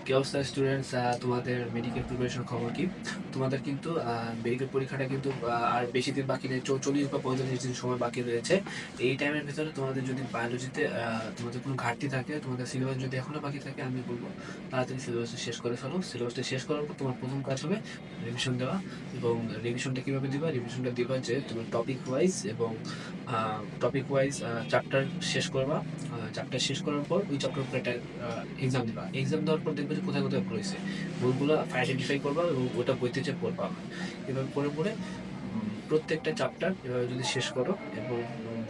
কি অবস্থা স্টুডেন্টস? তোমাদের মেডিকেল প্রিপারেশন খবর কি? তোমাদের কিন্তু মেডিকেল পরীক্ষাটা কিন্তু আর বেশি দিন বাকি নেই, ৪৪ বা ৪৫ দিন সময় বাকি রয়েছে। এই টাইমের ভিতরে তোমাদের যদি বায়োলজিতে তোমাদের কোনো ঘাটতি থাকে, তোমাদের সিলেবাস যদি এখনো বাকি থাকে, আমি বলবো তাড়াতাড়ি সিলেবাসটা শেষ করে ফেলো। সিলেবাসটা শেষ করার পর তোমার প্রথম কাজ হবে রিভিশন দেওয়া। এবং রিভিশনটা কিভাবে দিবা? রিভিশনটা দিবা যে তোমার টপিক ওয়াইজ এবং চ্যাপ্টার শেষ করবা। চ্যাপ্টার শেষ করার পর ওই চ্যাপ্টার উপর একটা এক্সাম দিবা। এক্সাম দেওয়ার পর দেখবে যে কোথায় কোথায় ভুল হয়েছে, ভুলগুলো আইডেন্টিফাই করবা এবং ওটা বইতে যে পড়বা। এভাবে পড়ে পড়ে প্রত্যেকটা চ্যাপ্টার এভাবে যদি শেষ করো এবং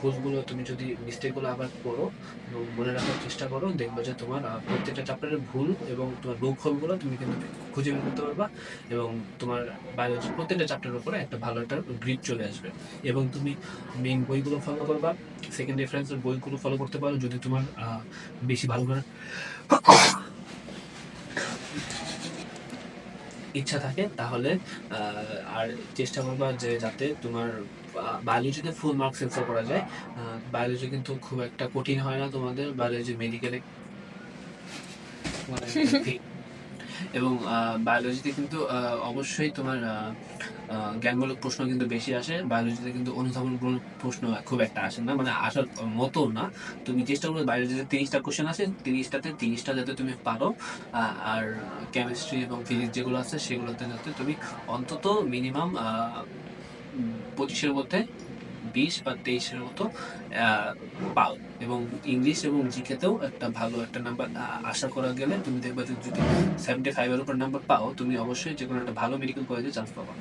ভুলগুলো তুমি যদি মিস্টেকগুলো আবার পড়ো এবং মনে রাখার চেষ্টা করো, দেখবে যে তোমার প্রত্যেকটা চ্যাপ্টারের ভুল এবং তোমার লুপহোলগুলো তুমি কিন্তু খুঁজে বের করতে পারবা। এবং তোমার বায়োলজি প্রত্যেকটা চ্যাপ্টারের উপরে একটা ভালো একটা গ্রিপ চলে আসবে। এবং তুমি মেইন বইগুলো ফলো করবা, সেকেন্ড রেফারেন্সের বইগুলো ফলো করতে পারো যদি তোমার বেশি ভালো করে ইচ্ছা থাকে তাহলে। আর চেষ্টা করবা যে যাতে তোমার বায়োলজিতে ফুল মার্কস সেন্সর করা যায়। বায়োলজি কিন্তু খুব একটা কঠিন হয় না, তোমাদের বায়োলজি মেডিকেলে মানে এবং বায়োলজিতে কিন্তু অবশ্যই তোমার জ্ঞানমূলক প্রশ্ন কিন্তু বেশি আসে। বায়োলজিতে কিন্তু অনুধাবনমূলক প্রশ্ন খুব একটা আসে না, মানে আসার মতো না। তুমি চেষ্টা করবে বায়োলজিতে 30টা কোশ্চেন আছে, 30টাতে 30টা যাতে তুমি পারো। আর কেমিস্ট্রি এবং ফিজিক্স যেগুলো আছে সেগুলোতে যাতে তুমি অন্তত মিনিমাম 25-এর মধ্যে 20 বা 23-এর মতো আহ, পাও। এবং ইংলিশ এবং জিকেতেও একটা ভালো একটা নাম্বার আশা করা গেলে তুমি দেখবে যে যদি 75-এর উপর নাম্বার পাও, তুমি অবশ্যই যে কোনো একটা ভালো মেডিকেল কলেজে চান্স পাবা।